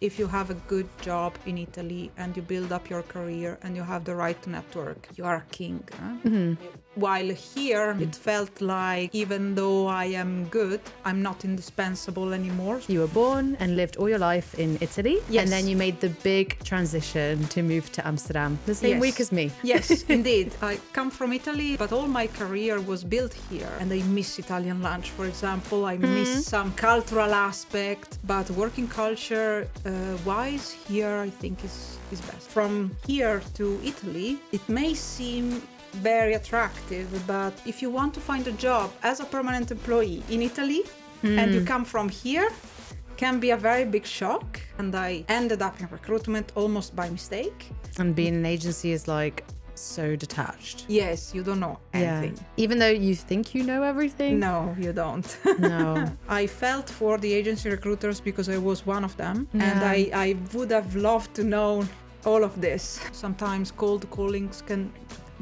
If you have a good job in Italy and you build up your career and you have the right network, you are a king. While here, it felt like even though I am good, I'm not indispensable anymore. You were born and lived all your life in Italy. Yes. And then you made the big transition to move to Amsterdam the same Yes. week as me. Yes, indeed. I come from Italy, but all my career was built here. And I miss Italian lunch, for example. I miss some cultural aspect, but working culture wise here, I think is best. From here to Italy, it may seem very attractive, but if you want to find a job as a permanent employee in Italy and you come from here, can be a very big shock. And I ended up in recruitment almost by mistake. And being an agency is like so detached. Yes, you don't know anything. Even though you think you know everything. No, you don't. No. I felt for the agency recruiters because I was one of them. Yeah. And I would have loved to know all of this. Sometimes cold callings can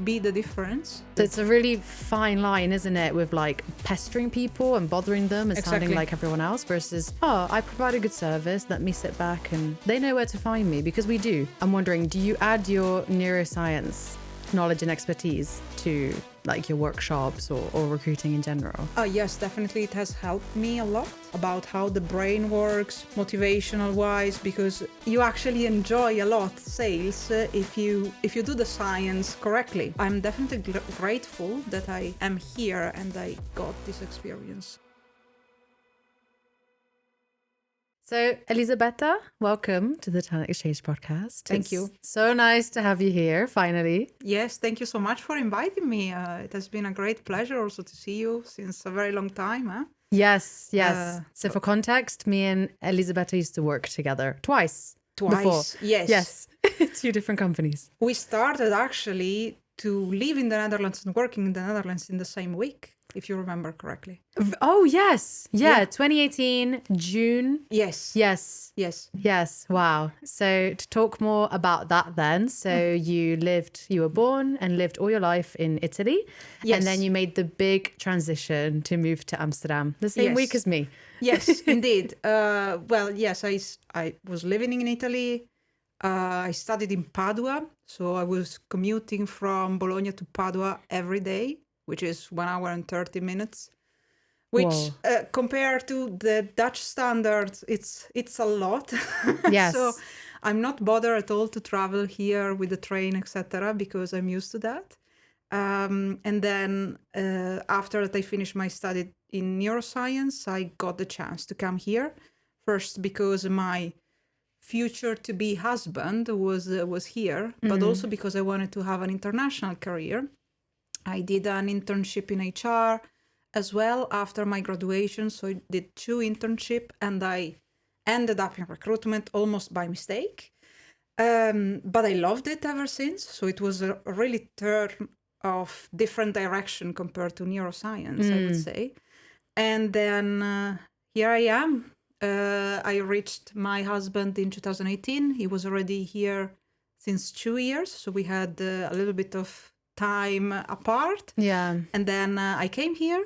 be the difference. It's a really fine line, isn't it, with like pestering people and bothering them and sounding like everyone else versus, oh, I provide a good service, let me sit back and they know where to find me, because we do. I'm wondering, do you add your neuroscience knowledge and expertise to like your workshops or recruiting in general? Yes, definitely it has helped me a lot about how the brain works, motivational wise, because you actually enjoy a lot sales if you do the science correctly. I'm definitely grateful that I am here and I got this experience. So, Elisabetta, welcome to the Talent Exchange podcast. Thank you. So nice to have you here, finally. Yes, thank you so much for inviting me. It has been a great pleasure also to see you since a very long time. Huh? Yes. So for context, me and Elisabetta used to work together twice. Before. Yes. 2 different companies. We started actually to live in the Netherlands and working in the Netherlands in the same week, if you remember correctly. Oh, yes. Yeah. 2018, June. Yes. Wow. So to talk more about that then. So you were born and lived all your life in Italy. Yes. And then you made the big transition to move to Amsterdam the same week as me. Yes, indeed. Well, yes, I was living in Italy. I studied in Padua. So I was commuting from Bologna to Padua every day, which is 1 hour and 30 minutes. Which compared to the Dutch standards, it's a lot. Yes. So I'm not bothered at all to travel here with the train, etc., because I'm used to that. And then after that, I finished my study in neuroscience. I got the chance to come here first because my future-to-be husband was here, but also because I wanted to have an international career. I did an internship in HR as well after my graduation. So I did 2 internships and I ended up in recruitment almost by mistake. But I loved it ever since. So it was a really turn of different direction compared to neuroscience, I would say. And then here I am. I reached my husband in 2018. He was already here since 2 years. So we had a little bit of time apart. Yeah. And then I came here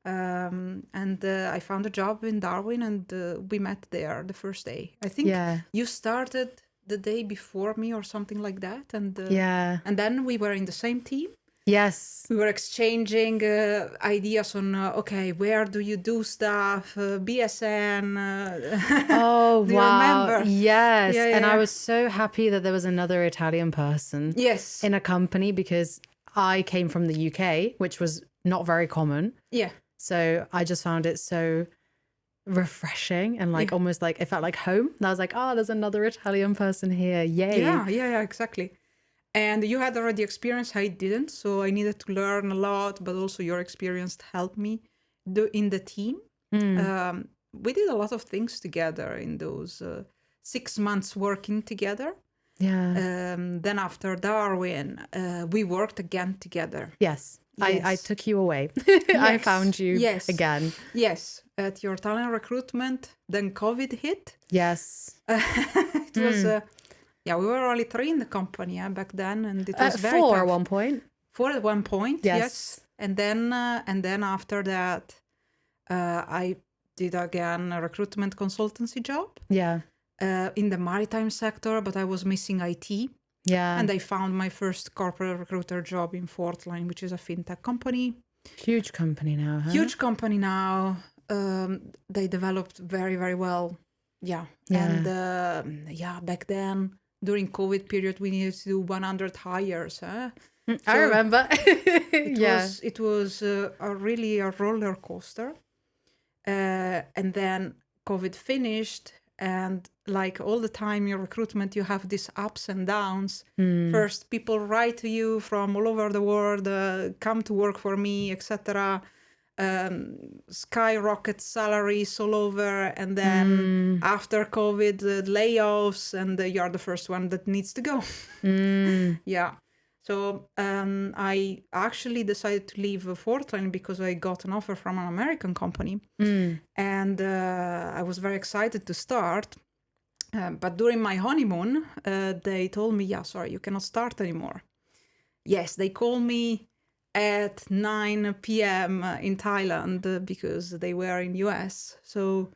and I found a job in Darwin and we met there the first day. I think you started the day before me or something like that. And and then we were in the same team. Yes. We were exchanging ideas on, okay, where do you do stuff? BSN. Oh, do wow. You remember? Yes. And I was so happy that there was another Italian person in a company because I came from the UK, which was not very common. Yeah. So I just found it so refreshing and like almost like it felt like home. And I was like, oh, there's another Italian person here. Yay. Yeah, exactly. And you had already experience, I didn't. So I needed to learn a lot, but also your experience helped me in the team. We did a lot of things together in those 6 months working together. Yeah. Then after Darwin, we worked again together. Yes. I took you away. I found you again. Yes, at your talent recruitment. Then COVID hit. Yes. It was... we were only 3 in the company back then, and it was very 4 tough. at one point. 4 at one point, yes. And then after that, I did again a recruitment consultancy job. Yeah. in the maritime sector, but I was missing IT. Yeah. And I found my first corporate recruiter job in Fortline, which is a fintech company. Huge company now, huh? Huge company now. They developed very, very well. Yeah. Yeah. And back then, during COVID period, we needed to do 100 hires. Huh? I remember. It was really a roller coaster. And then COVID finished, and like all the time in recruitment, you have these ups and downs. First, people write to you from all over the world, come to work for me, etc. Skyrocket salaries all over, and then after COVID, layoffs, and you're the first one that needs to go. Yeah. So I actually decided to leave Fortline because I got an offer from an American company, and I was very excited to start. But during my honeymoon, they told me, "Yeah, sorry, you cannot start anymore." Yes, they called me at 9 p.m. In Thailand because they were in US. So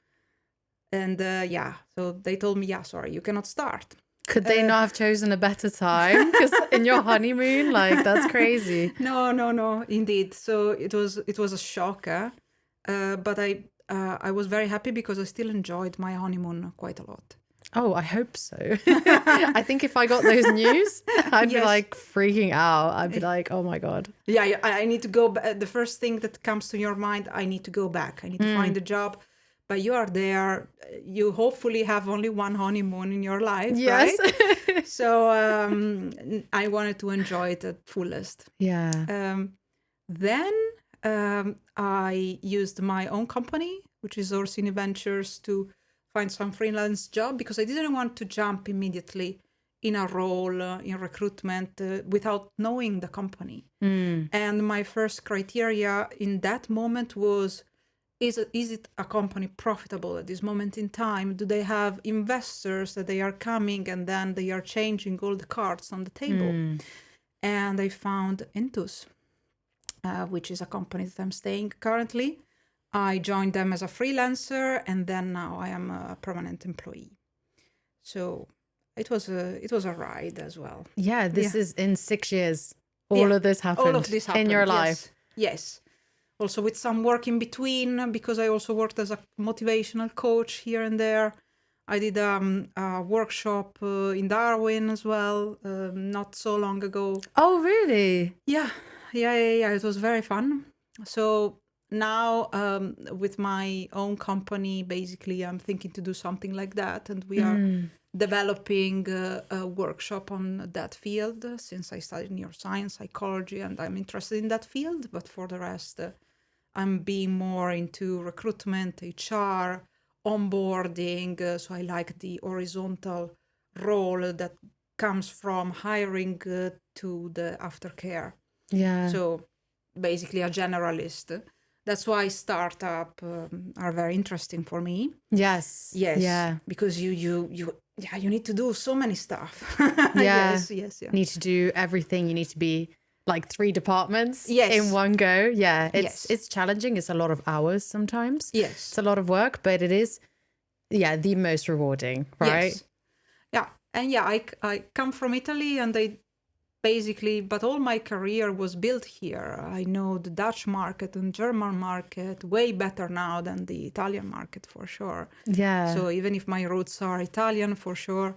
they told me, "Yeah, sorry, you cannot start." Could they not have chosen a better time? Because in your honeymoon, like, that's crazy. No, indeed. So it was a shock, but I was very happy because I still enjoyed my honeymoon quite a lot. Oh, I hope so. I think if I got those news, I'd be like freaking out. I'd be like, oh my God. Yeah, I need to go. The first thing that comes to your mind, I need to go back. I need to find a job. But you are there. You hopefully have only one honeymoon in your life, yes. right? So I wanted to enjoy it at fullest. Yeah. Then I used my own company, which is Orsini Ventures, to find some freelance job because I didn't want to jump immediately in a role in recruitment without knowing the company. And my first criteria in that moment was, is it a company profitable at this moment in time? Do they have investors that they are coming and then they are changing all the cards on the table? And I found Intus, which is a company that I'm staying currently. I joined them as a freelancer, and then now I am a permanent employee. So it was a ride as well. Yeah, this is in 6 years. All of this happened. All of this happened in your life. Yes. Also with some work in between, because I also worked as a motivational coach here and there. I did a workshop in Darwin as well, not so long ago. Oh, really? Yeah. It was very fun. So now with my own company, basically, I'm thinking to do something like that. And we are developing a workshop on that field since I studied neuroscience, psychology, and I'm interested in that field. But for the rest, I'm being more into recruitment, HR, onboarding. So I like the horizontal role that comes from hiring to the aftercare. Yeah. So basically a generalist. That's why startup are very interesting for me. Yes. Yeah. Because you need to do so many stuff. Yeah. Yes. Need to do everything. You need to be like 3 departments Yes. in one go. Yeah. Yes. It's challenging. It's a lot of hours sometimes. Yes. It's a lot of work, but it is, the most rewarding, right? Yes. Yeah. And I come from Italy, and but all my career was built here. I know the Dutch market and German market way better now than the Italian market, for sure. Yeah. So even if my roots are Italian, for sure,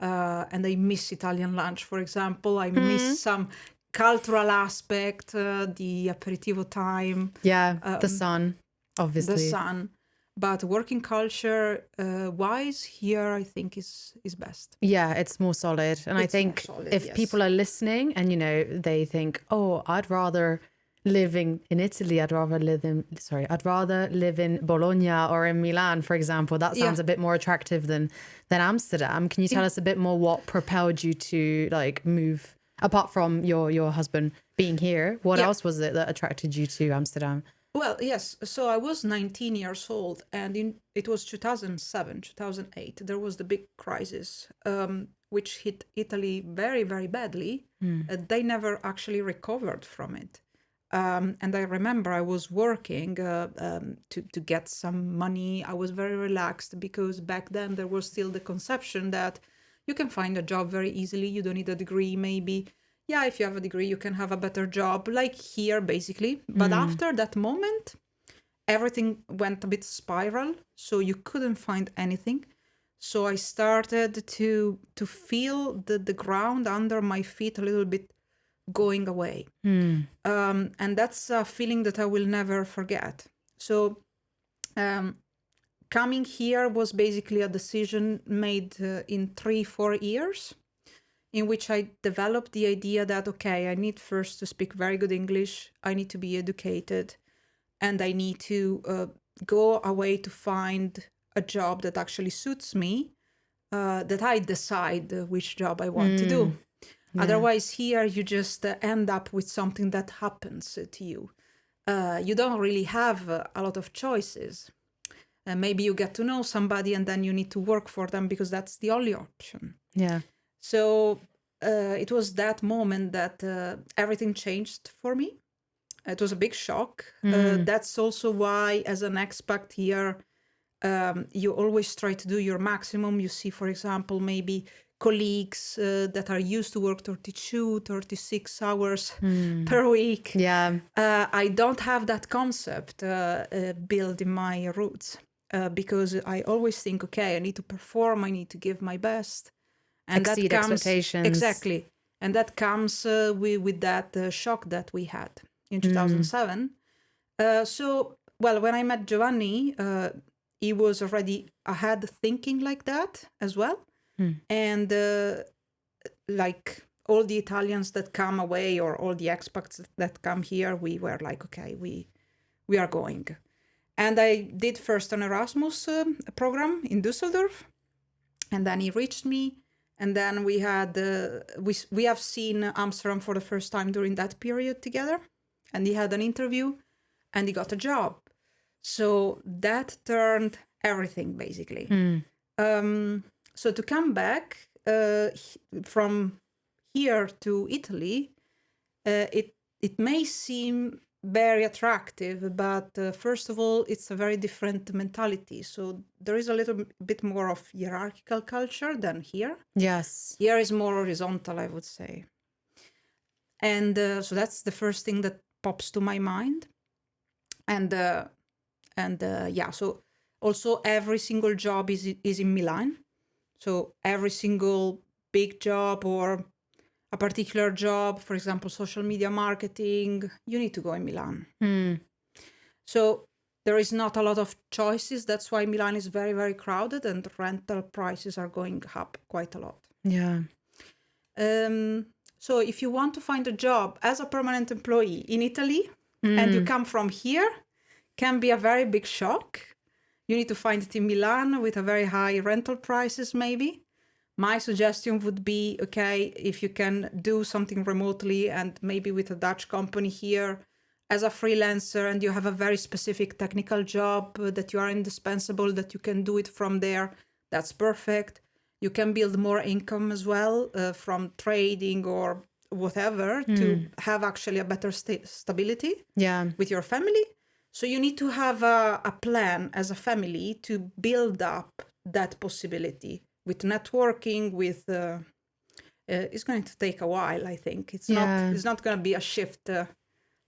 and I miss Italian lunch, for example, I miss some cultural aspect, the aperitivo time. Yeah, the sun, obviously. The sun. But working culture wise here, I think is best. Yeah, it's more solid. And I think if people are listening and, they think, oh, I'd rather live in Italy, I'd rather live in Bologna or in Milan, for example. That sounds a bit more attractive than Amsterdam. Can you tell us a bit more what propelled you to move, apart from your husband being here? What else was it that attracted you to Amsterdam? Well, yes. So I was 19 years old, and it was 2007, 2008. There was the big crisis, which hit Italy very, very badly. They never actually recovered from it. And I remember I was working to get some money. I was very relaxed because back then there was still the conception that you can find a job very easily. You don't need a degree, maybe. Yeah, if you have a degree, you can have a better job, like here, basically. But after that moment, everything went a bit spiral, so you couldn't find anything. So I started to feel the ground under my feet a little bit going away. And that's a feeling that I will never forget. So coming here was basically a decision made in 3-4 years, in which I developed the idea that, okay, I need first to speak very good English, I need to be educated, and I need to go away to find a job that actually suits me, that I decide which job I want to do. Yeah. Otherwise, here you just end up with something that happens to you. You don't really have a lot of choices. Maybe you get to know somebody and then you need to work for them because that's the only option. Yeah. So it was that moment that everything changed for me. It was a big shock. That's also why, as an expat here, you always try to do your maximum. You see, for example, maybe colleagues that are used to work 32, 36 hours per week. Yeah. I don't have that concept built in my roots because I always think, okay, I need to perform, I need to give my best. And exceed that comes, expectations. Exactly. And that comes with that shock that we had in 2007. So, well, when I met Giovanni, he was already ahead thinking like that as well. And like all the Italians that come away or all the expats that come here, we were like, okay, we are going. And I did first an Erasmus program in Düsseldorf. And then he reached me. And then we had, we have seen Amsterdam for the first time during that period together. And he had an interview and he got a job. So that turned everything, basically. So to come back from here to Italy, it may seem very attractive, but first of all, it's a very different mentality. So there is a little bit more of hierarchical culture than here. Yes. Here is more horizontal, I would say. And so that's the first thing that pops to my mind. And yeah, so also every single job is in Milan. So every single big job or a particular job, for example, social media marketing, you need to go in Milan. So there is not a lot of choices. That's why Milan is very, very crowded and rental prices are going up quite a lot. Yeah. So if you want to find a job as a permanent employee in Italy and you come from here, can be a very big shock. You need to find it in Milan with a very high rental prices, maybe. My suggestion would be, okay, if you can do something remotely and maybe with a Dutch company here as a freelancer and you have a very specific technical job that you are indispensable, that you can do it from there, that's perfect. You can build more income as well from trading or whatever to have actually a better stability with your family. So you need to have a plan as a family to build up that possibility with networking, with it's going to take a while, I think. It's not going to be a shift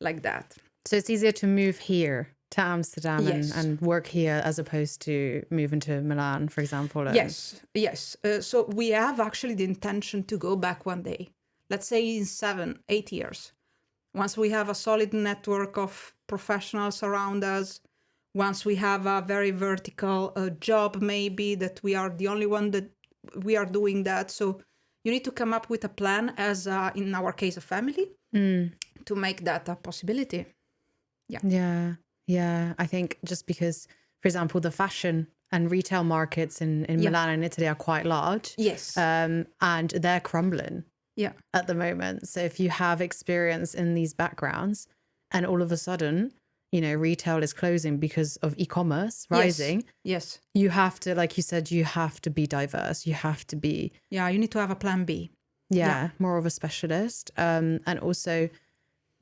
like that. So it's easier to move here to Amsterdam Yes. and work here as opposed to moving to Milan, for example. Yes. So we have actually the intention to go back one day. Let's say in 7-8 years. Once we have a solid network of professionals around us, once we have a very vertical job, maybe that we are the only one that we are doing that. So you need to come up with a plan as, in our case, a family to make that a possibility. Yeah. I think just because, for example, the fashion and retail markets in Milan and Italy are quite large. Yes. And they're crumbling. At the moment. So if you have experience in these backgrounds and all of a sudden, retail is closing because of e-commerce rising. Yes. You have to, like you said, you have to be diverse. You have to be. Yeah, you need to have a plan B. More of a specialist. And also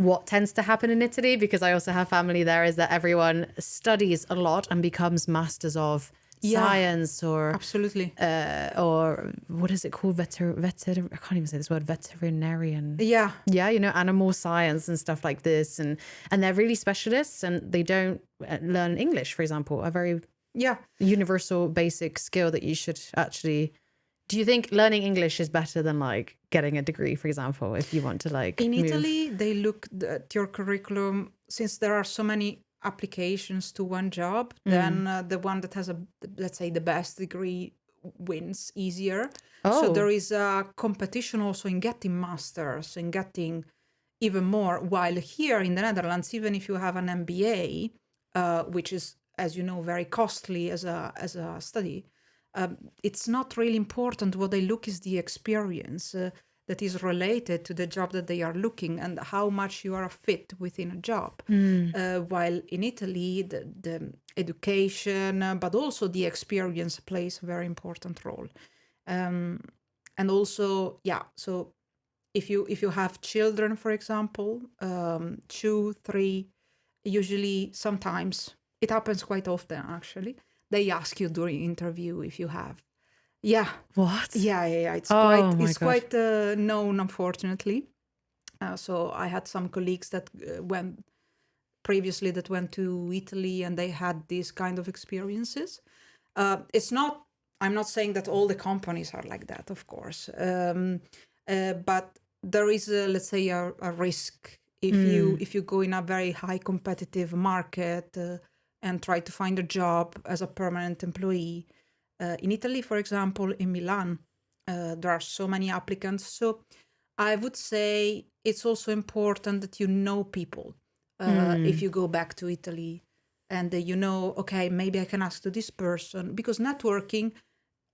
what tends to happen in Italy, because I also have family there, is that everyone studies a lot and becomes masters of science absolutely. or what is it called? I can't even say this word, veterinarian. Yeah. Yeah, animal science and stuff like this. And they're really specialists, and they don't learn English, for example, a very universal basic skill that you should actually. Do you think learning English is better than like getting a degree, for example, if you want to like In move? Italy, they look at your curriculum, since there are so many applications to one job, then the one that has let's say the best degree wins easier. So there is a competition also in getting masters, in getting even more. While here in the Netherlands, even if you have an MBA, which is, as you know, very costly as a study, it's not really important. What they look is the experience that is related to the job that they are looking, and how much you are a fit within a job. While in Italy, the education, but also the experience plays a very important role. And also, so if you have children, for example, 2, 3, usually, sometimes, it happens quite often actually, they ask you during interview if you have. What? Yeah. It's quite known, unfortunately. So I had some colleagues that went to Italy, and they had these kind of experiences. I'm not saying that all the companies are like that, of course, but there is let's say a risk if you go in a very high competitive market and try to find a job as a permanent employee. In Italy, for example, in Milan, there are so many applicants. So I would say it's also important that you know people. If you go back to Italy, and okay, maybe I can ask to this person, because networking,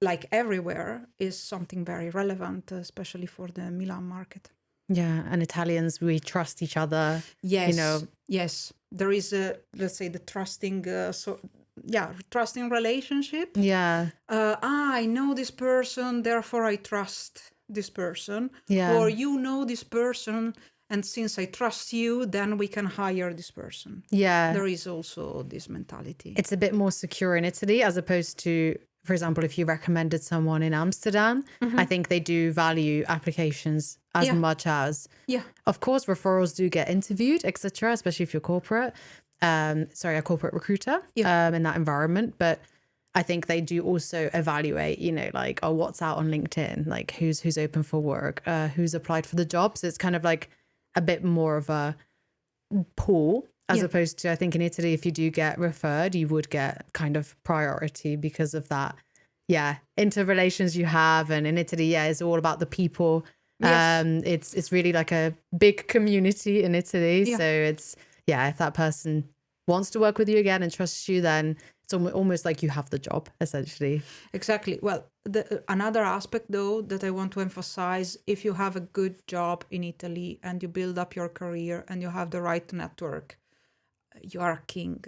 like everywhere, is something very relevant, especially for the Milan market. Yeah, and Italians, we trust each other. Yes, yes. There is let's say the trusting, trusting relationship. Yeah. I know this person, therefore I trust this person. Yeah. Or this person, and since I trust you, then we can hire this person. Yeah. There is also this mentality. It's a bit more secure in Italy, as opposed to, for example, if you recommended someone in Amsterdam, I think they do value applications as much as, of course, referrals do get interviewed, etc., especially if you're corporate, a corporate recruiter in that environment. But I think they do also evaluate, like, what's out on LinkedIn, like who's open for work, who's applied for the job. So it's kind of like a bit more of a pool, as opposed to, I think in Italy, if you do get referred, you would get kind of priority because of that, interrelations you have. And in Italy, it's all about the people. It's really like a big community in Italy. So it's, if that person wants to work with you again and trusts you, then it's almost like you have the job, essentially. Exactly. Well, another aspect, though, that I want to emphasize, if you have a good job in Italy and you build up your career and you have the right network, you are a king.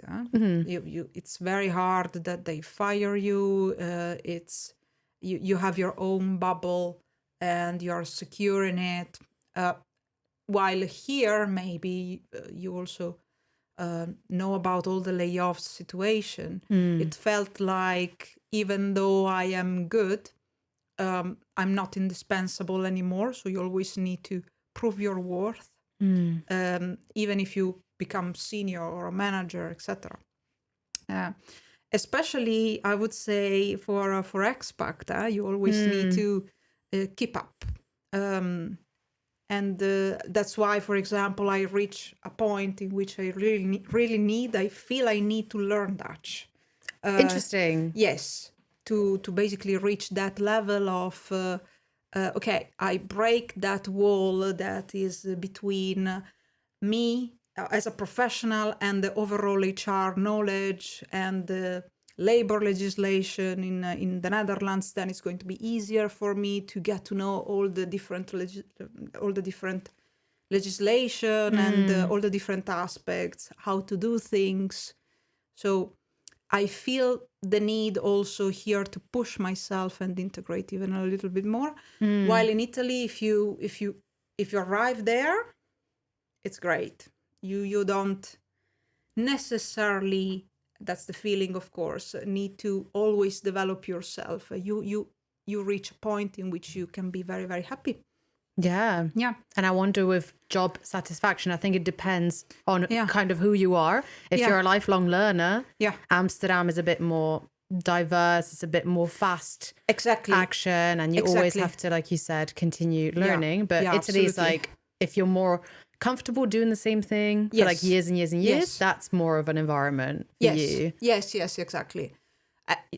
It's very hard that they fire you. You have your own bubble and you're secure in it. While here, maybe you also know about all the layoffs situation. It felt like, even though I am good, I'm not indispensable anymore. So you always need to prove your worth, even if you become senior or a manager, etc. Especially, I would say, for expat, you always need to keep up. And that's why, for example, I reach a point in which I I feel I need to learn Dutch. Interesting. Yes, to basically reach that level of, okay, I break that wall that is between me as a professional and the overall HR knowledge and the labor legislation in the Netherlands. Then it's going to be easier for me to get to know all the different legislation and all the different aspects, how to do things. So I feel the need also here to push myself and integrate even a little bit more. While in Italy, if you arrive there, it's great. You don't necessarily, that's the feeling, of course, need to always develop yourself. You reach a point in which you can be very, very happy. Yeah. Yeah. And I wonder with job satisfaction, I think it depends on Yeah. kind of who you are. If Yeah. you're a lifelong learner, Yeah. Amsterdam is a bit more diverse. It's a bit more fast Exactly. action. And you always have to, like you said, continue learning. But Yeah, Italy's absolutely. like, if you're more comfortable doing the same thing for like Yes. years and years and years, Yes. that's more of an environment for Yes. you. Yes, exactly.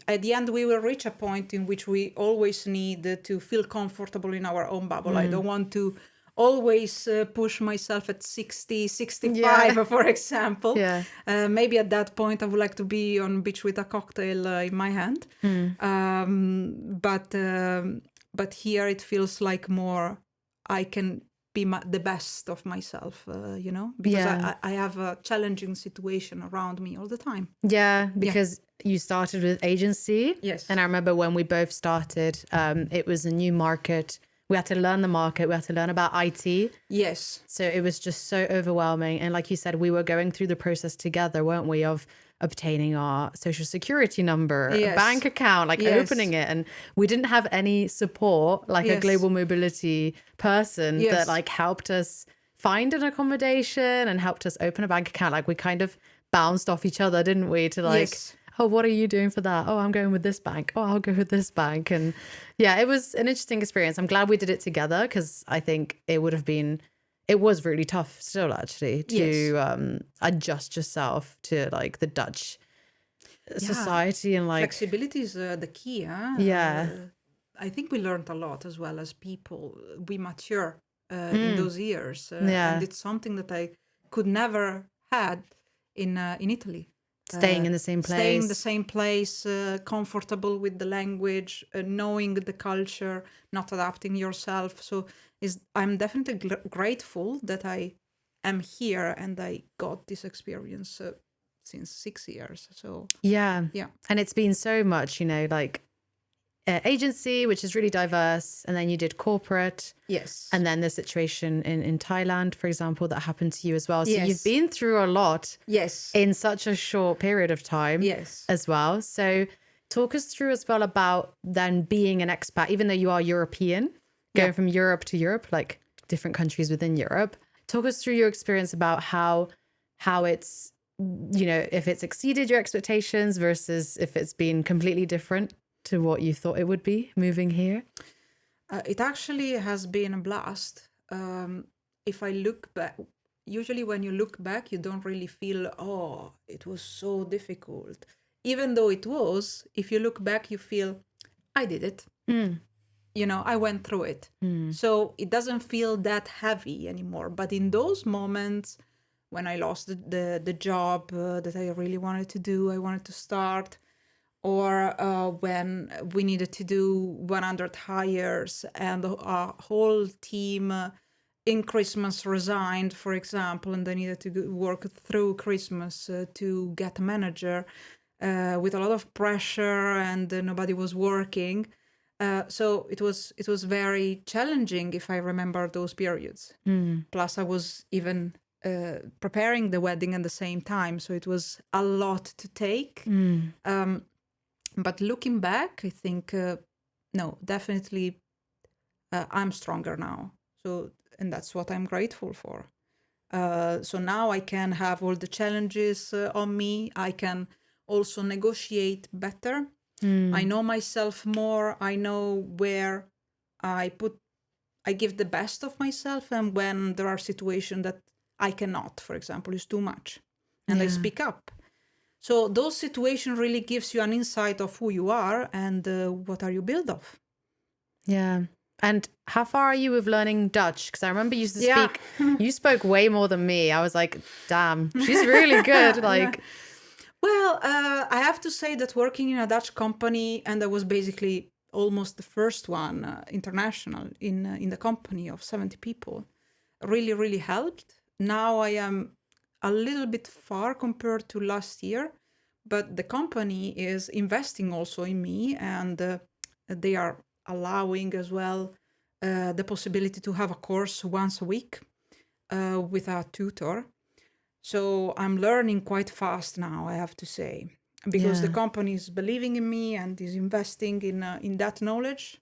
At the end, we will reach a point in which we always need to feel comfortable in our own bubble. I don't want to always push myself at 60, 65, for example. Yeah. Maybe at that point, I would like to be on beach with a cocktail in my hand. But here it feels like more I can be the best of myself, because I have a challenging situation around me all the time. Yeah, because you started with agency. Yes. And I remember when we both started, it was a new market. We had to learn the market. We had to learn about IT. Yes. So it was just so overwhelming. And like you said, we were going through the process together, weren't we, of obtaining our social security number, a bank account, like opening it. And we didn't have any support, like a global mobility person that like helped us find an accommodation and helped us open a bank account. Like we kind of bounced off each other, didn't we? To like, oh, what are you doing for that? Oh, I'm going with this bank. Oh, I'll go with this bank. And yeah, it was an interesting experience. I'm glad we did it together because I think it was really tough still actually to adjust yourself to like the Dutch society and like flexibility is the key. Huh? Yeah. I think we learned a lot as well as people. We mature in those years. And it's something that I could never had in Italy. Staying in the same place. Staying in the same place, comfortable with the language, knowing the culture, not adapting yourself. So I'm definitely grateful that I am here and I got this experience since 6 years. So yeah. And it's been so much, like agency, which is really diverse, and then you did corporate. Yes. And then the situation in Thailand, for example, that happened to you as well. So you've been through a lot in such a short period of time as well. So talk us through as well about then being an expat, even though you are European, going from Europe to Europe, like different countries within Europe. Talk us through your experience about how it's, if it's exceeded your expectations versus if it's been completely different to what you thought it would be moving here. It actually has been a blast. If I look back, usually when you look back, you don't really feel, oh, it was so difficult. Even though it was, if you look back, you feel, I did it. I went through it. So it doesn't feel that heavy anymore. But in those moments, when I lost the job that I really wanted to do, I wanted to start, or when we needed to do 100 hires and our whole team in Christmas resigned, for example, and they needed to work through Christmas to get a manager with a lot of pressure, and nobody was working. So it was very challenging, if I remember those periods. Plus, I was even preparing the wedding at the same time, so it was a lot to take. But looking back, I think, no, definitely I'm stronger now. And that's what I'm grateful for. So now I can have all the challenges on me. I can also negotiate better. I know myself more. I know where I give the best of myself, and when there are situations that I cannot, for example, it's too much. And I speak up. So those situations really gives you an insight of who you are and what are you built of. Yeah. And how far are you with learning Dutch? Because I remember you used to speak, you spoke way more than me. I was like, damn, she's really good. Well, I have to say that working in a Dutch company, and I was basically almost the first one international in the company of 70 people, really, really helped. Now I am a little bit far compared to last year, but the company is investing also in me, and they are allowing as well the possibility to have a course once a week. with a tutor. So I'm learning quite fast now, I have to say, because the company is believing in me and is investing in that knowledge,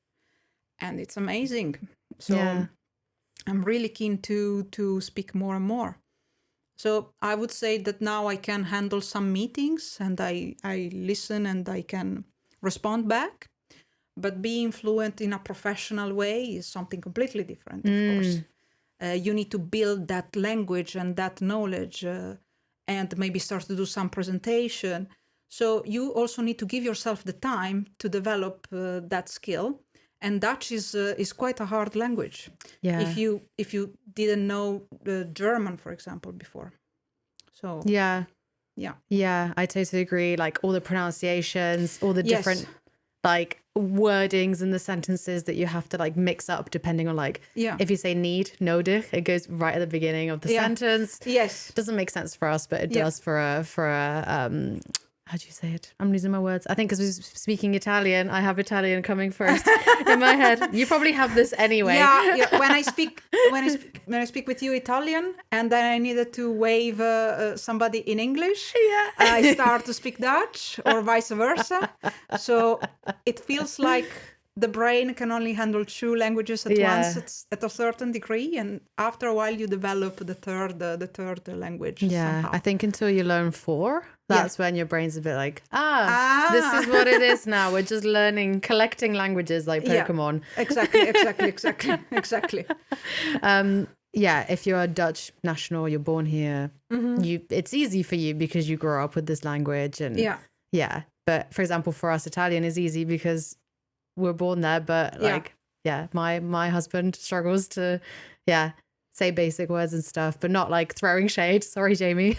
and it's amazing. So I'm really keen to speak more and more. So I would say that now I can handle some meetings and I listen and I can respond back. But being fluent in a professional way is something completely different, of course. You need to build that language and that knowledge and maybe start to do some presentation. So you also need to give yourself the time to develop that skill. And Dutch is quite a hard language. Yeah. If you didn't know German, for example, before. So Yeah. yeah. Yeah, I totally agree. Like all the pronunciations, all the Yes. different like wordings in the sentences that you have to like mix up depending on like if you say need, nodig, it goes right at the beginning of the sentence. Yes. Doesn't make sense for us, but it does for a how do you say it? I'm losing my words. I think because we're speaking Italian, I have Italian coming first in my head. You probably have this anyway. Yeah. When I speak with you Italian, and then I needed to wave somebody in English, I start to speak Dutch or vice versa. So it feels like the brain can only handle 2 languages at once at a certain degree, and after a while you develop the third language. Somehow. I think until you learn 4, that's when your brain's a bit like, this is what it is now. We're just collecting languages like Pokemon. Yeah, exactly. If you're a Dutch national, you're born here, it's easy for you because you grow up with this language. And but for example, for us, Italian is easy because we're born there, but my husband struggles to say basic words and stuff, but not like throwing shade. Sorry, Jamie.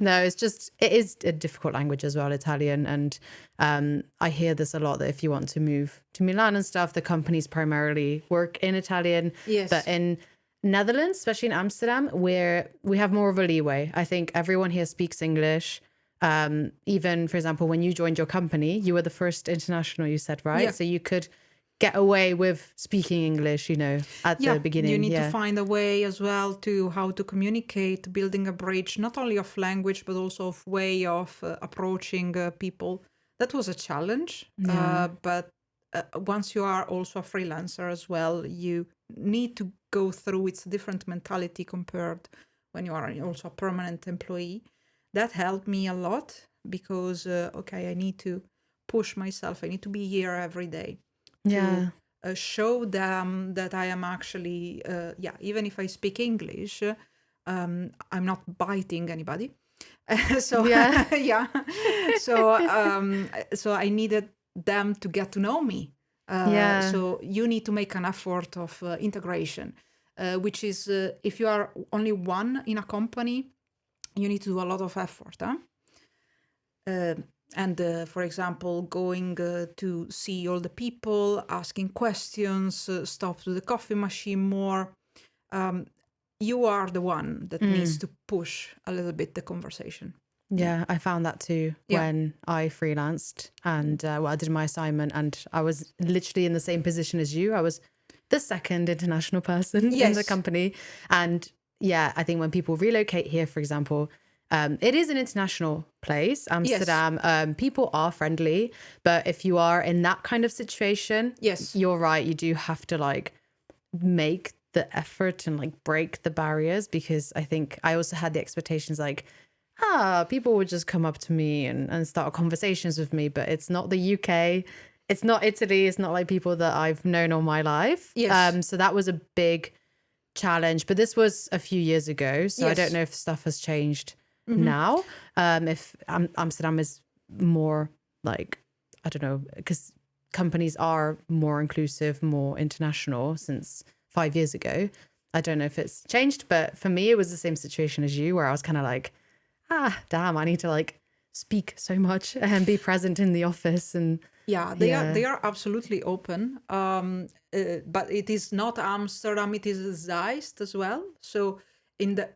No, it is a difficult language as well, Italian. And I hear this a lot, that if you want to move to Milan and stuff, the companies primarily work in Italian. Yes. But in Netherlands, especially in Amsterdam, where we have more of a leeway. I think everyone here speaks English. Even, for example, when you joined your company, you were the first international, you said, right? Yeah. So you could get away with speaking English, at the beginning. You need to find a way as well to how to communicate, building a bridge, not only of language, but also of way of approaching people. That was a challenge. But once you are also a freelancer as well, you need to go through. It's a different mentality compared when you are also a permanent employee. That helped me a lot because, I need to push myself. I need to be here every day to show them that I am actually, even if I speak English, I'm not biting anybody. So I needed them to get to know me. So you need to make an effort of integration, which is if you are only one in a company, you need to do a lot of effort. For example, going to see all the people, asking questions, stop to the coffee machine more. You are the one that needs to push a little bit the conversation. Yeah, I found that too when I freelanced and I did my assignment, and I was literally in the same position as you. I was the second international person in the company. And I think when people relocate here, for example, it is an international place, Amsterdam. People are friendly, but if you are in that kind of situation, you're right. You do have to like make the effort and like break the barriers, because I think I also had the expectations like, people would just come up to me and start conversations with me, but it's not the UK. It's not Italy. It's not like people that I've known all my life. So that was a big challenge, but this was a few years ago. So I don't know if stuff has changed now. If Amsterdam is more like, I don't know, because companies are more inclusive, more international since 5 years ago. I don't know if it's changed, but for me, it was the same situation as you, where I was kind of like, damn, I need to like speak so much and be present in the office. And they are absolutely open. But it is not Amsterdam, it is Zeist as well. So in the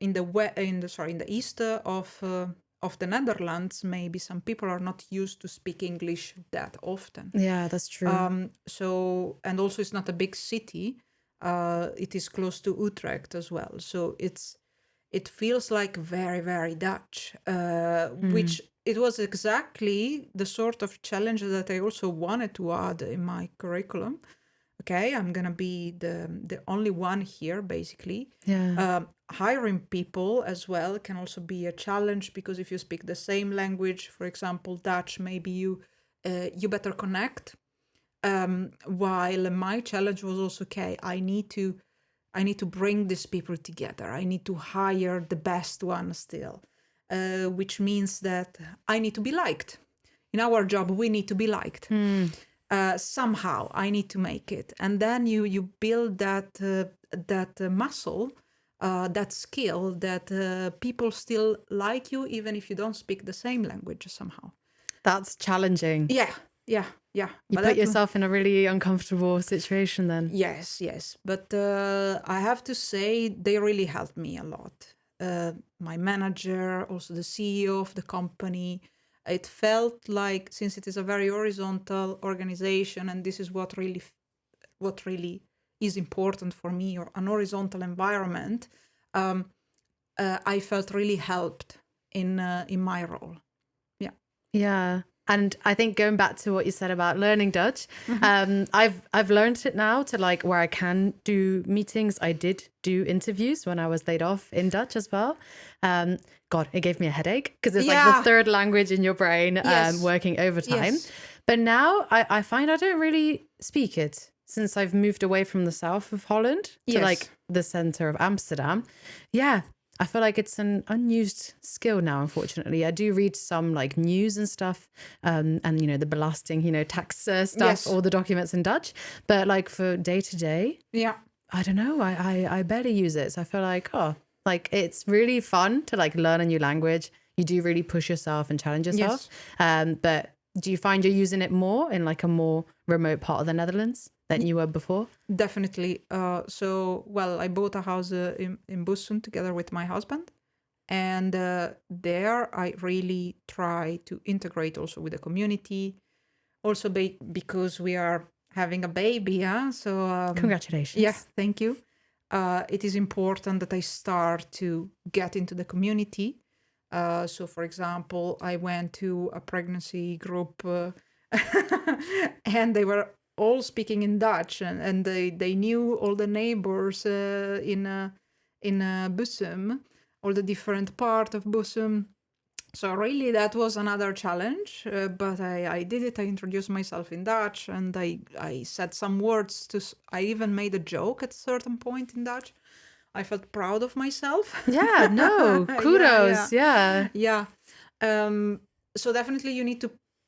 east of the Netherlands, maybe some people are not used to speak English that often. Yeah, that's true. So, and also it's not a big city. It is close to Utrecht as well. So it's it feels like very, very Dutch, which it was exactly the sort of challenge that I also wanted to add in my curriculum. Okay, I'm gonna be the only one here, basically. Hiring people as well can also be a challenge, because if you speak the same language, for example, Dutch, maybe you better connect. While my challenge was also, okay, I need to bring these people together. I need to hire the best one still, which means that I need to be liked. In our job, we need to be liked. Somehow I need to make it, and then you build that muscle, that skill, that people still like you even if you don't speak the same language somehow. That's challenging. Yeah. You But put yourself in a really uncomfortable situation then. Yes. But I have to say they really helped me a lot. My manager, also the CEO of the company. It felt like, since it is a very horizontal organization, and this is what really is important for me, or an horizontal environment, I felt really helped in my role. Yeah. And I think going back to what you said about learning Dutch, I've learned it now to, like, where I can do meetings. I did do interviews when I was laid off in Dutch as well. God, it gave me a headache because it's like the third language in your brain, working overtime. Yes. But now I find I don't really speak it since I've moved away from the south of Holland to like the center of Amsterdam. Yeah. I feel like it's an unused skill now, unfortunately. I do read some like news and stuff, and, you know, the belasting, you know, tax stuff, all the documents in Dutch. But like for day to day, I don't know. I barely use it. So I feel like, like it's really fun to like learn a new language. You do really push yourself and challenge yourself. But do you find you're using it more in like a more remote part of the Netherlands than you were before? Definitely. I bought a house in Bussum together with my husband. And there I really try to integrate also with the community. Also because we are having a baby. So Congratulations. Yeah, thank you. It is important that I start to get into the community. So, for example, I went to a pregnancy group and they were all speaking in Dutch, and they knew all the neighbors in Bussum, all the different part of Bussum. So really that was another challenge, but I did it. I introduced myself in Dutch, and I said some words I even made a joke at a certain point in Dutch. I felt proud of myself. Yeah, no, kudos. Yeah. So definitely you need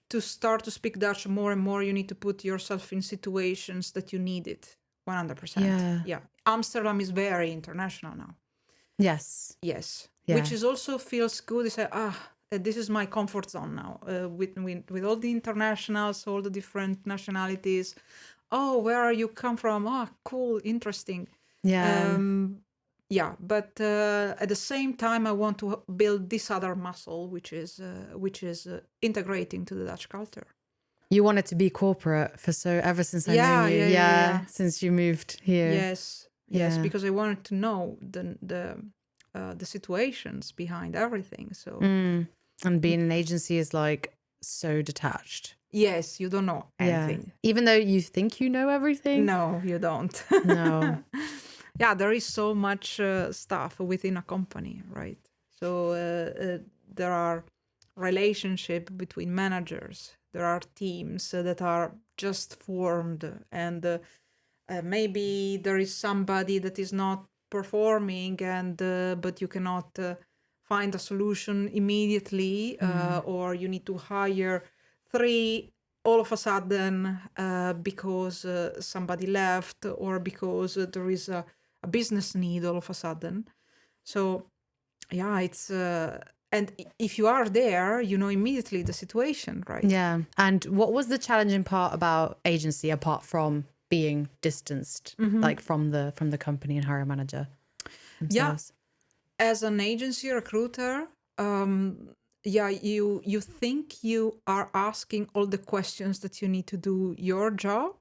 to start to speak Dutch more and more. You need to put yourself in situations that you need it 100%. Yeah. Amsterdam is very international now. Yes. Which is also feels good. You say, this is my comfort zone now, with all the internationals, all the different nationalities. Oh, where are you come from? Oh, cool, interesting. But at the same time, I want to build this other muscle, which is integrating to the Dutch culture. You wanted to be corporate ever since I knew you. Since you moved here. Yes, because I wanted to know the situations behind everything. So and being an agency is like so detached. Yes, you don't know anything. Even though you think you know everything. No, you don't. No. Yeah, there is so much stuff within a company, right? So there are relationships between managers. There are teams that are just formed, and maybe there is somebody that is not performing, and but you cannot find a solution immediately, or you need to hire 3 all of a sudden because somebody left, or because there is a business need all of a sudden. So yeah, it's and if you are there, you know immediately the situation, right? Yeah. And what was the challenging part about agency, apart from being distanced, like from the company and hiring manager themselves? As an agency recruiter, you think you are asking all the questions that you need to do your job,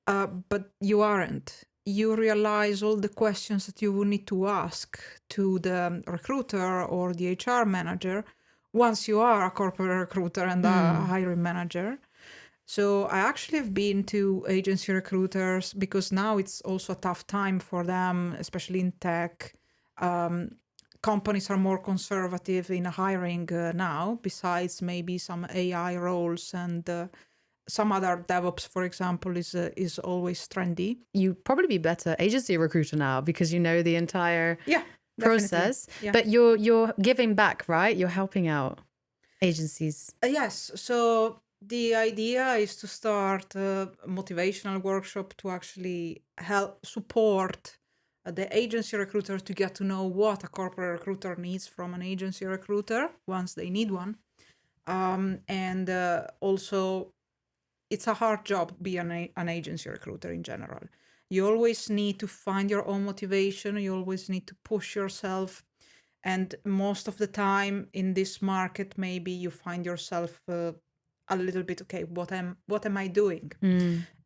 but you aren't. you realize all the questions that you will need to ask to the recruiter or the HR manager once you are a corporate recruiter and a hiring manager. So I actually have been to agency recruiters because now it's also a tough time for them, especially in tech. Companies are more conservative in hiring now, besides maybe some AI roles and some other DevOps, for example, is always trendy. You probably be better agency recruiter now because you know the entire process. Yeah. But you're giving back, right? You're helping out agencies. Yes. So the idea is to start a motivational workshop to actually help support the agency recruiter to get to know what a corporate recruiter needs from an agency recruiter once they need one. And also, it's a hard job being an agency recruiter in general. You always need to find your own motivation. You always need to push yourself. And most of the time in this market, maybe you find yourself a little bit, okay, what am I doing?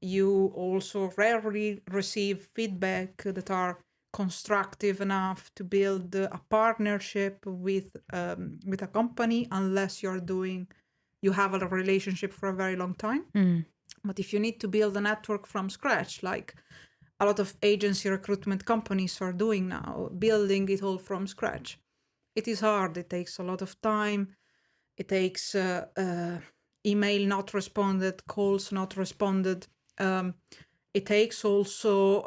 You also rarely receive feedback that are constructive enough to build a partnership with a company unless you have a relationship for a very long time. But if you need to build a network from scratch, like a lot of agency recruitment companies are doing now, building it all from scratch, it is hard. It takes a lot of time. It takes email not responded, calls not responded. It takes also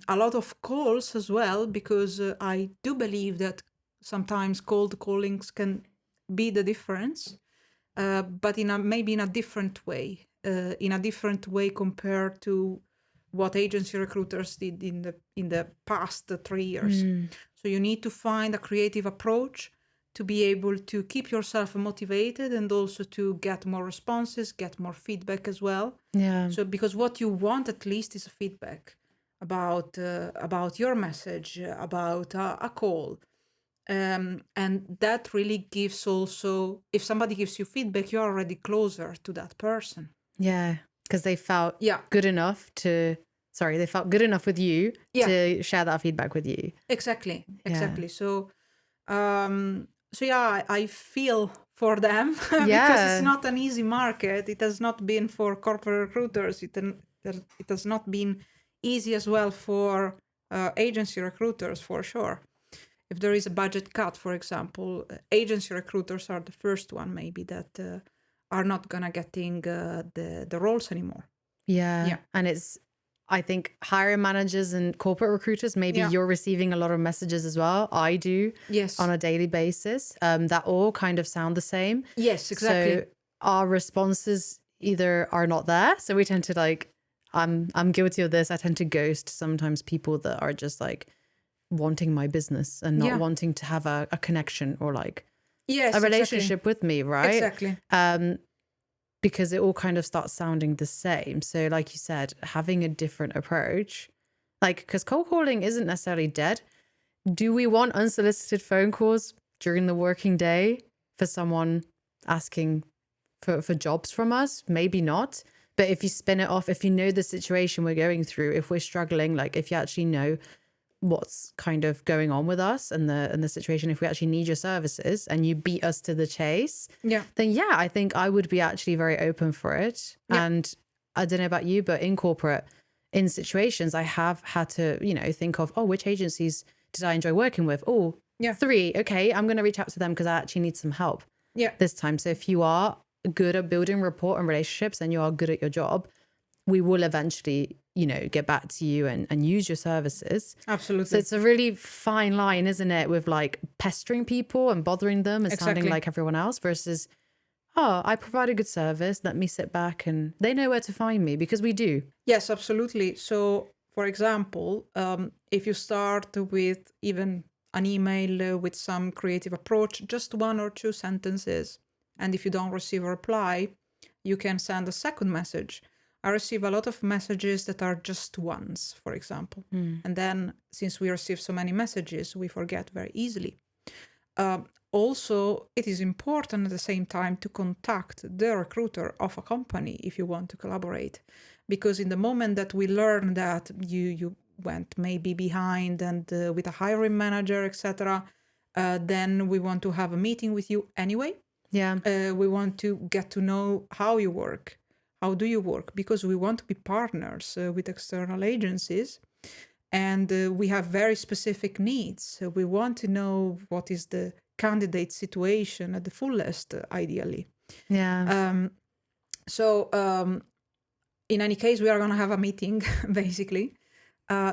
a lot of calls as well, because I do believe that sometimes cold callings can be the difference, but maybe in a different way, compared to what agency recruiters did in the past 3 years. So you need to find a creative approach to be able to keep yourself motivated and also to get more responses, get more feedback as well. Yeah. So because what you want at least is a feedback about your message, about a call. And that really gives also, if somebody gives you feedback, you're already closer to that person. Yeah, because they felt good enough they felt good enough with you to share that feedback with you. Exactly. So, I feel for them because it's not an easy market. It has not been for corporate recruiters. It has not been easy as well for agency recruiters, for sure. If there is a budget cut, for example, agency recruiters are the first one maybe that are not gonna getting the roles anymore. Yeah. And I think hiring managers and corporate recruiters, maybe you're receiving a lot of messages as well. I do. Yes. On a daily basis. That all kind of sound the same. Yes, exactly. So our responses either are not there. So we tend to I'm guilty of this. I tend to ghost sometimes people that are just wanting my business and not wanting to have a connection or a relationship with me, right? Exactly. Because it all kind of starts sounding the same. So like you said, having a different approach, because cold calling isn't necessarily dead. Do we want unsolicited phone calls during the working day for someone asking for jobs from us? Maybe not. But if you spin it off, if you know the situation we're going through, if we're struggling, if you actually know what's kind of going on with us and the situation, if we actually need your services and you beat us to the chase, then I think I would be actually very open for it. And I don't know about you, but in corporate, in situations, I have had to, think of, which agencies did I enjoy working with? 3. Okay, I'm going to reach out to them because I actually need some help this time. So if you are good at building rapport and relationships and you are good at your job, we will eventually, get back to you and use your services. Absolutely. So it's a really fine line, isn't it? With pestering people and bothering them and sounding like everyone else versus, I provide a good service. Let me sit back and they know where to find me, because we do. Yes, absolutely. So for example, if you start with even an email with some creative approach, just 1 or 2 sentences, and if you don't receive a reply, you can send a second message. I receive a lot of messages that are just ones, for example. And then since we receive so many messages, we forget very easily. Also, it is important at the same time to contact the recruiter of a company if you want to collaborate. Because in the moment that we learn that went maybe behind and with a hiring manager, etc., then we want to have a meeting with you anyway. Yeah. We want to get to know how you work. How do you work? Because we want to be partners with external agencies, and we have very specific needs. So we want to know what is the candidate situation at the fullest, ideally. Yeah. So in any case, we are going to have a meeting, basically.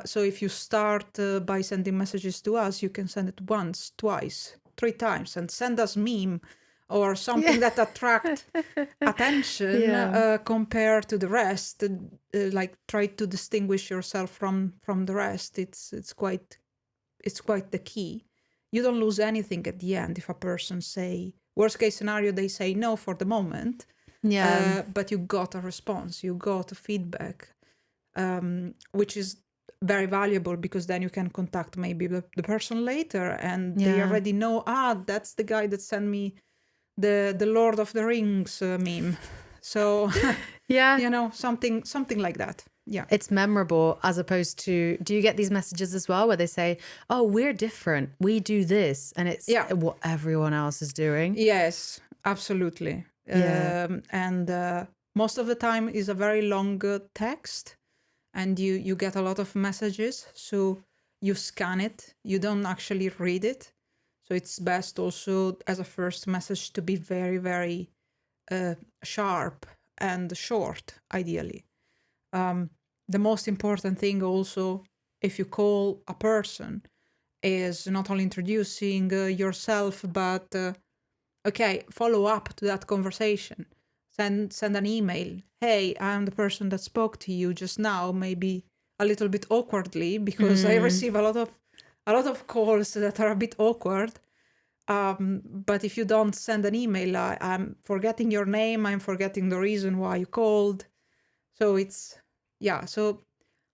So if you start by sending messages to us, you can send it once, twice, 3 times, and send us meme or something that attract attention compared to the rest. Like try to distinguish yourself from the rest. It's quite the key. You don't lose anything at the end if a person say, worst case scenario, they say no for the moment. But you got a response, you got a feedback, which is very valuable, because then you can contact maybe the person later, and they already know, that's the guy that sent me the Lord of the Rings meme. So you know, something like that. Yeah, it's memorable, as opposed to, do you get these messages as well where they say, oh, we're different, we do this, and it's what everyone else is doing? Yes, absolutely. And most of the time is a very long text, and you get a lot of messages, so you scan it, you don't actually read it. So it's best also as a first message to be very, very sharp and short, ideally. The most important thing also, if you call a person, is not only introducing yourself, but follow up to that conversation. Send an email. Hey, I'm the person that spoke to you just now, maybe a little bit awkwardly, because I receive a lot of calls that are a bit awkward. But if you don't send an email, I'm forgetting your name, I'm forgetting the reason why you called. So it's, so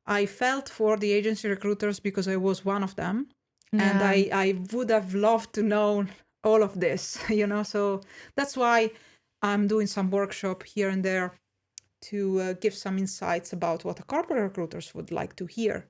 I felt for the agency recruiters, because I was one of them. And I would have loved to know all of this, you know, so that's why I'm doing some workshop here and there to give some insights about what the corporate recruiters would like to hear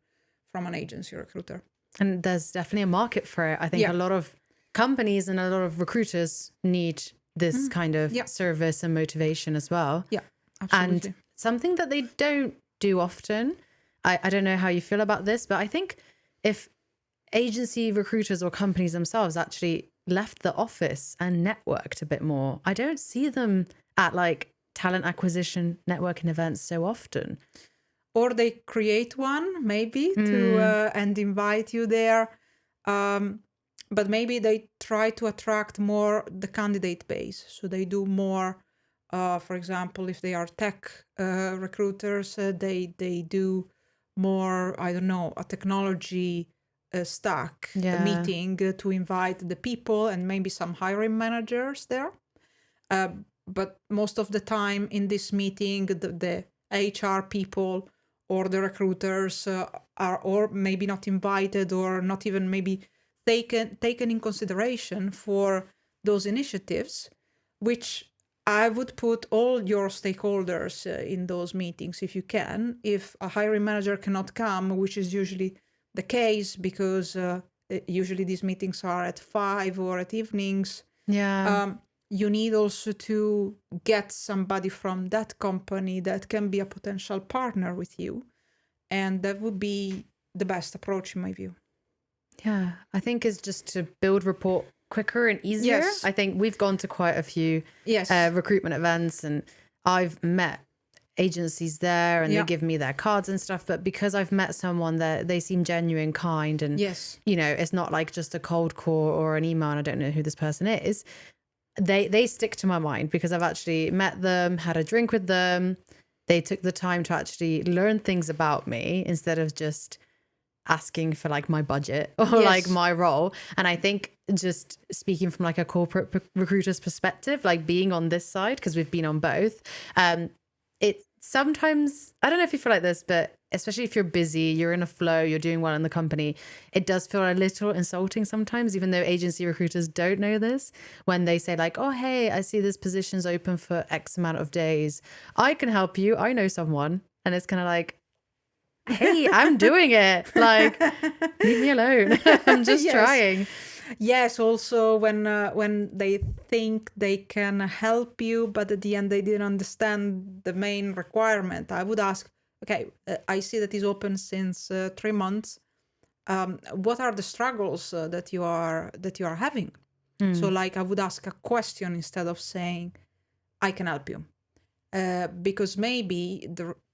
from an agency recruiter. And there's definitely a market for it. I think a lot of companies and a lot of recruiters need this kind of service and motivation as well. Yeah, absolutely. And something that they don't do often, I don't know how you feel about this, but I think if agency recruiters or companies themselves actually left the office and networked a bit more, I don't see them at like talent acquisition networking events so often. Or they create one maybe to and invite you there, but maybe they try to attract more the candidate base, so they do more, for example, if they are tech recruiters, they do more, I don't know, a technology stack meeting to invite the people and maybe some hiring managers there. But most of the time in this meeting, the HR people or the recruiters are or maybe not invited, or not even maybe taken in consideration for those initiatives, which I would put all your stakeholders in those meetings if you can. If a hiring manager cannot come, which is usually the case, because usually these meetings are at 5 or at evenings. You need also to get somebody from that company that can be a potential partner with you. And that would be the best approach in my view. Yeah, I think it's just to build rapport quicker and easier. Yes. I think we've gone to quite a few recruitment events, and I've met agencies there, and they give me their cards and stuff. But because I've met someone that they seem genuine, kind, and you know, it's not like just a cold call or an email and I don't know who this person is. They stick to my mind because I've actually met them, had a drink with them. They took the time to actually learn things about me instead of just asking for like my budget or like my role. And I think just speaking from like a corporate recruiter's perspective, like being on this side, because we've been on both, it sometimes, I don't know if you feel like this, but especially if you're busy, you're in a flow, you're doing well in the company, it does feel a little insulting sometimes, even though agency recruiters don't know this, when they say like, oh, hey, I see this position's open for X amount of days. I can help you. I know someone. And it's kind of like, hey, I'm doing it. Like, leave me alone. I'm just Yes. trying. Yes, also when they think they can help you, but at the end they didn't understand the main requirement, I would ask, okay, I see that is open since 3 months. What are the struggles that you are having? So like I would ask a question instead of saying, I can help you. Because maybe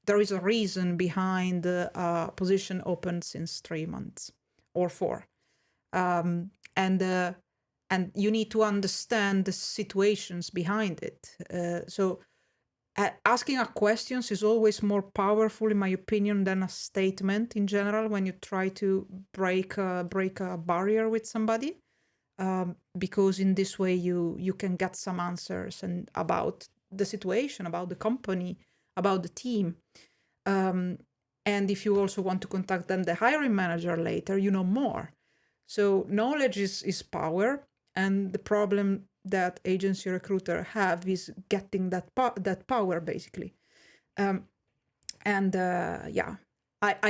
there is a reason behind a position open since 3 months or 4. And you need to understand the situations behind it. So asking a questions is always more powerful, in my opinion, than a statement in general when you try to break a barrier with somebody, because in this way you can get some answers and about the situation, about the company, about the team. And if you also want to contact then the hiring manager later, you know more. So knowledge is power, and the problem that agency recruiter have is getting that power basically. I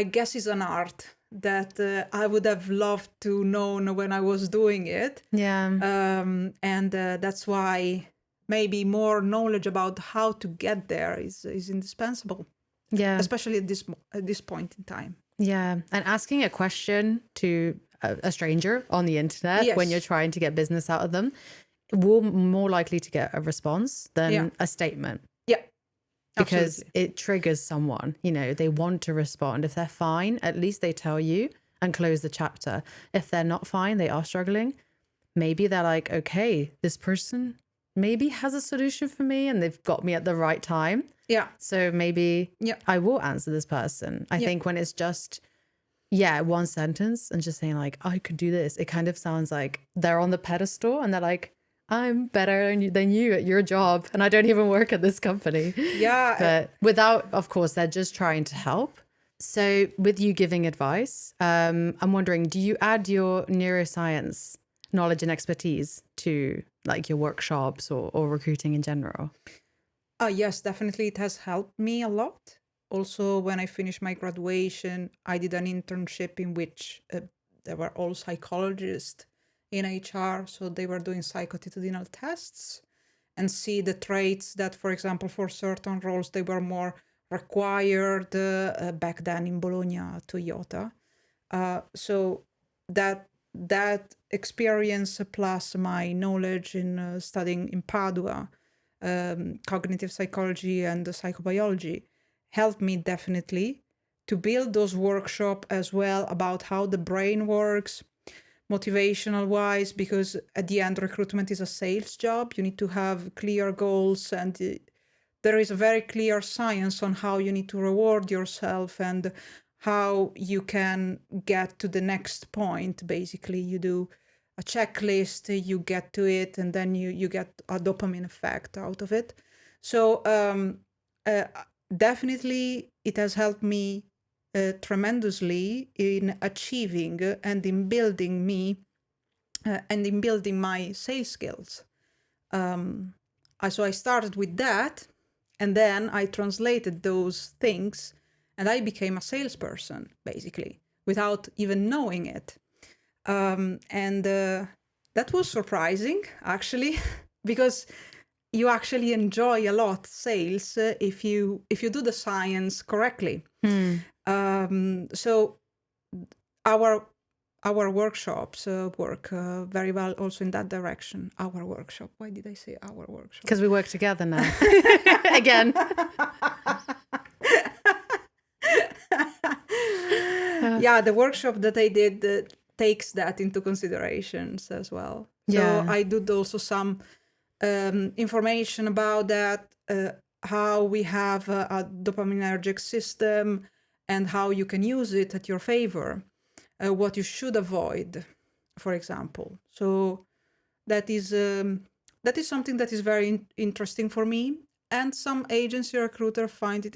guess it's an art that I would have loved to know when I was doing it. Yeah. And that's why maybe more knowledge about how to get there is indispensable. Yeah. Especially at this point in time. Yeah. And asking a question to a stranger on the internet when you're trying to get business out of them will more likely to get a response than a statement. Yeah. Because Absolutely. it triggers someone, they want to respond. If they're fine, at least they tell you and close the chapter. If they're not fine, they are struggling, maybe they're like, okay, this person maybe has a solution for me and they've got me at the right time. Yeah. So maybe I will answer this person. I think when it's just, one sentence and just saying like, I could do this, it kind of sounds like they're on the pedestal and they're like, I'm better than you at your job and I don't even work at this company. Yeah. But without, of course, they're just trying to help. So with you giving advice, I'm wondering, do you add your neuroscience knowledge and expertise to like your workshops or recruiting in general? Yes, definitely. It has helped me a lot. Also, when I finished my graduation, I did an internship in which there were all psychologists in HR. So they were doing psychotitudinal tests and see the traits that, for example, for certain roles, they were more required back then in Bologna, Toyota. So that experience plus my knowledge in studying in Padua, cognitive psychology and psychobiology, helped me definitely to build those workshops as well about how the brain works, motivational wise, because at the end recruitment is a sales job. You need to have clear goals, and there is a very clear science on how you need to reward yourself and how you can get to the next point. Basically, you do a checklist, you get to it, and then you get a dopamine effect out of it. So definitely it has helped me tremendously in achieving and in building me and in building my sales skills. So I started with that, and then I translated those things, and I became a salesperson, basically, without even knowing it. And that was surprising, actually, because you actually enjoy a lot sales if you do the science correctly. So our workshops work very well also in that direction. Our workshop. Why did I say our workshop? Because we work together now. Again. Yeah, the workshop that I did takes that into considerations as well. So I did also some information about that, how we have a dopaminergic system and how you can use it at your favor, what you should avoid, for example. So that is something that is very interesting for me. And some agency recruiter find it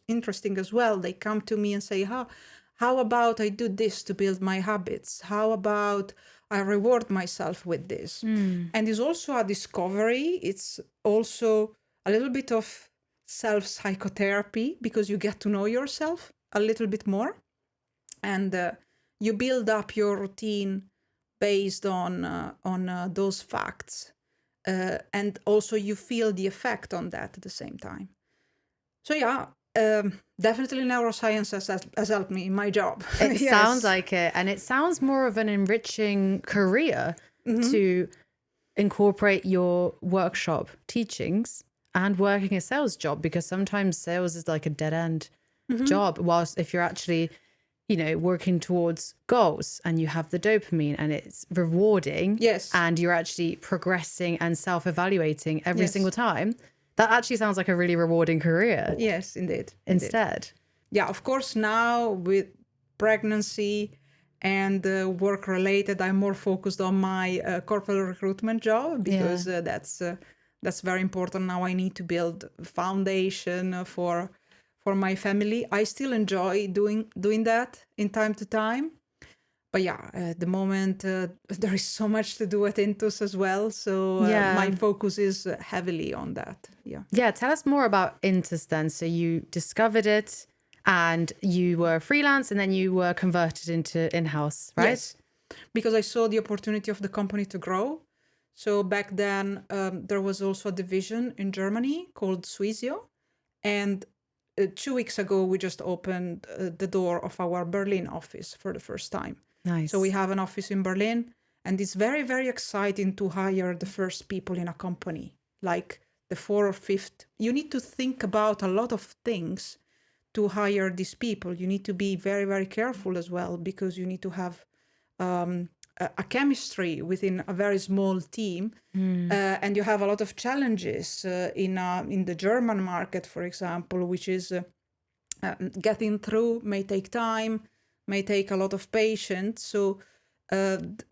interesting as well. They come to me and say, how about I do this to build my habits? How about I reward myself with this? And it's also a discovery. It's also a little bit of self-psychotherapy because you get to know yourself a little bit more, and you build up your routine based on those facts, and also you feel the effect on that at the same time. So yeah, definitely neuroscience has helped me in my job. It Yes. sounds like it. And it sounds more of an enriching career to incorporate your workshop teachings and working a sales job, because sometimes sales is like a dead end job. Whilst if you're actually, working towards goals and you have the dopamine and it's rewarding, Yes. and you're actually progressing and self-evaluating every Yes. single time, that actually sounds like a really rewarding career. Yes, indeed. Instead. Yeah, of course, now with pregnancy and work related, I'm more focused on my corporate recruitment job, because that's very important. Now I need to build foundation for my family. I still enjoy doing that in time to time. But yeah, at the moment, there is so much to do at Intus as well. So my focus is heavily on that. Yeah. Yeah, tell us more about Intus then. So you discovered it and you were freelance and then you were converted into in-house, right? Yes, because I saw the opportunity of the company to grow. So back then, there was also a division in Germany called Suizio. And 2 weeks ago, we just opened the door of our Berlin office for the first time. Nice. So we have an office in Berlin, and it's very, very exciting to hire the first people in a company, like the 4th or 5th. You need to think about a lot of things to hire these people. You need to be very, very careful as well, because you need to have a chemistry within a very small team. And you have a lot of challenges in the German market, for example, which is getting through may take time, may take a lot of patience. So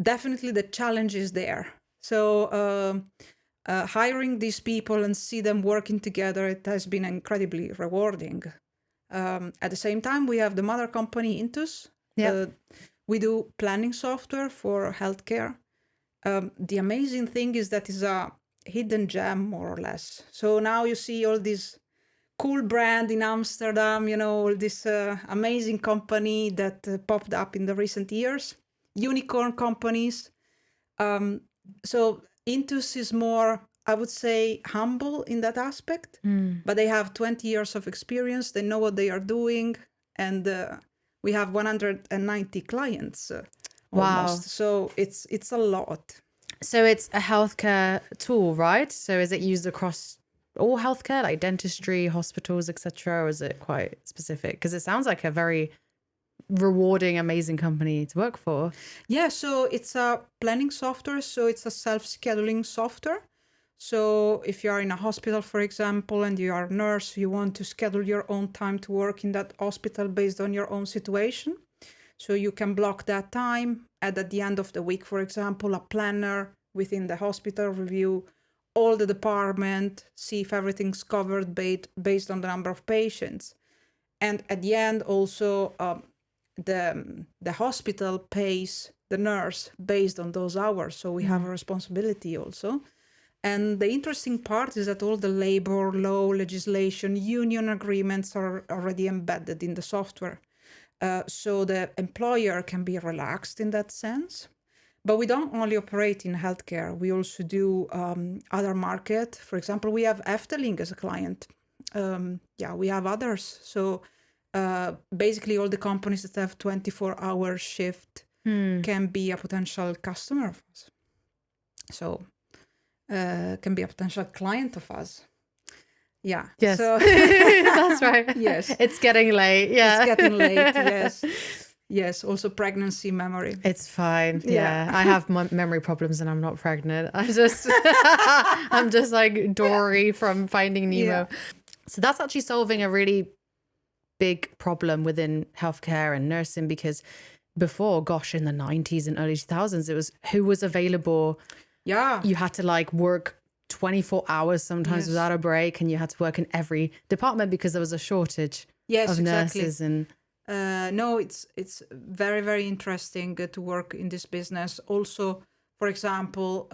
definitely the challenge is there. So hiring these people and see them working together, it has been incredibly rewarding. At the same time, we have the mother company, Intus. We do planning software for healthcare. The amazing thing is that is a hidden gem, more or less. So now you see all this cool brand in Amsterdam, all this amazing company that popped up in the recent years, unicorn companies. So Intus is more, I would say, humble in that aspect, but they have 20 years of experience. They know what they are doing, and we have 190 clients almost. So it's a lot. So it's a healthcare tool, right? So is it used across all healthcare, like dentistry, hospitals, etc., or is it quite specific? Because it sounds like a very rewarding, amazing company to work for. Yeah, so it's a planning software. So it's a self-scheduling software. So if you are in a hospital, for example, and you are a nurse, you want to schedule your own time to work in that hospital based on your own situation. So you can block that time, and at the end of the week, for example, a planner within the hospital review all the department, see if everything's covered based on the number of patients. And at the end, also, the hospital pays the nurse based on those hours. So we have a responsibility also. And the interesting part is that all the labor law, legislation, union agreements are already embedded in the software. So the employer can be relaxed in that sense. But we don't only operate in healthcare. We also do other market. For example, we have Efteling as a client. We have others. So basically all the companies that have 24-hour shift can be a potential customer of us. So can be a potential client of us. Yeah. Yes. So that's right. Yes. It's getting late. Yeah. It's getting late. Yes. Yes. Also pregnancy memory. It's fine. Yeah. I have memory problems and I'm not pregnant. I'm just like Dory from Finding Nemo. Yeah. So that's actually solving a really big problem within healthcare and nursing, because before, gosh, in the 90s and early 2000s, it was who was available. Yeah. You had to like work 24 hours sometimes without a break, and you had to work in every department because there was a shortage of nurses. And no, it's very, very interesting to work in this business. Also, for example,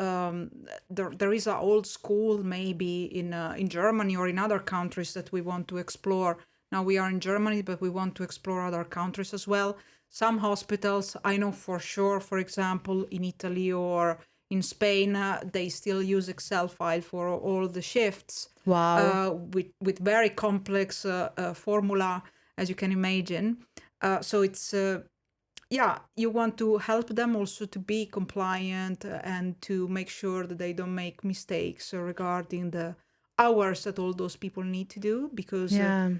there is an old school maybe in Germany or in other countries that we want to explore, Now we are in Germany, but we want to explore other countries as well. Some hospitals, I know for sure, for example, in Italy or in Spain, they still use Excel file for all the shifts. Wow. With very complex formula, as you can imagine. So it's you want to help them also to be compliant and to make sure that they don't make mistakes regarding the hours that all those people need to do, because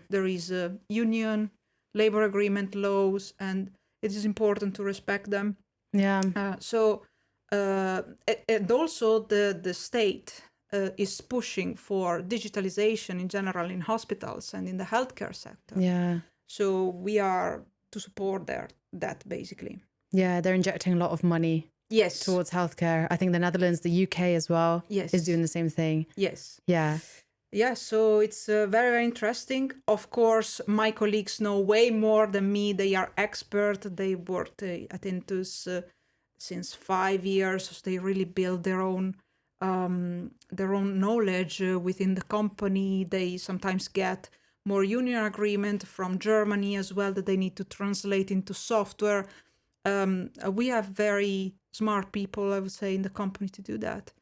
there is a union, labor agreement, laws, and it is important to respect them. Yeah. And also the state is pushing for digitalization in general in hospitals and in the healthcare sector. Yeah. So we are to support that basically. Yeah, they're injecting a lot of money Yes. towards healthcare. I think the Netherlands, the UK as well, Yes. is doing the same thing. Yes. Yeah. Yeah, so it's very, very interesting. Of course, my colleagues know way more than me. They are expert. They worked at Intus since 5 years. So they really build their own knowledge within the company. They sometimes get more union agreement from Germany as well that they need to translate into software. We have very smart people, I would say, in the company to do that.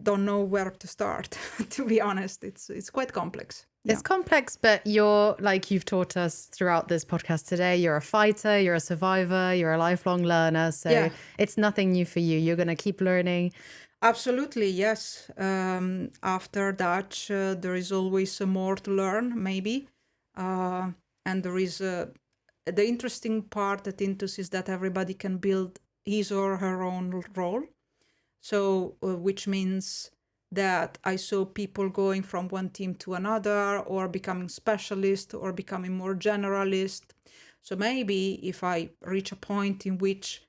Don't know where to start. To be honest, it's quite complex. It's complex, but you're, like you've taught us throughout this podcast today, you're a fighter, you're a survivor, you're a lifelong learner. So it's nothing new for you. You're going to keep learning. Absolutely, yes. After Dutch, there is always more to learn, maybe. And there is the interesting part at Intus is that everybody can build his or her own role. So, which means that I saw people going from one team to another, or becoming specialist, or becoming more generalist. So maybe if I reach a point in which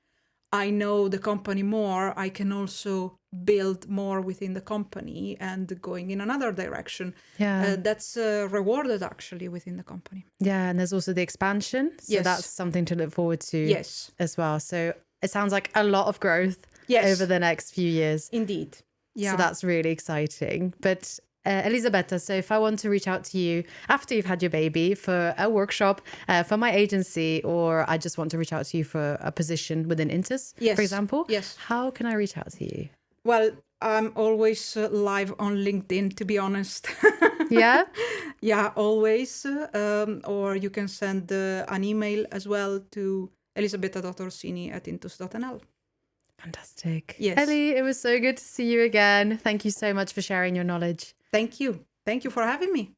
I know the company more, I can also build more within the company and going in another direction. Yeah. That's rewarded actually within the company. Yeah, and there's also the expansion. So that's something to look forward to as well. So it sounds like a lot of growth over the next few years. Indeed. Yeah. So that's really exciting. But Elisabetta, so if I want to reach out to you after you've had your baby for a workshop for my agency, or I just want to reach out to you for a position within Intus, for example, how can I reach out to you? Well, I'm always live on LinkedIn, to be honest. Yeah? Yeah, always. Or you can send an email as well to elisabetta.orsini@intus.nl. Fantastic. Yes. Ellie, it was so good to see you again. Thank you so much for sharing your knowledge. Thank you. Thank you for having me.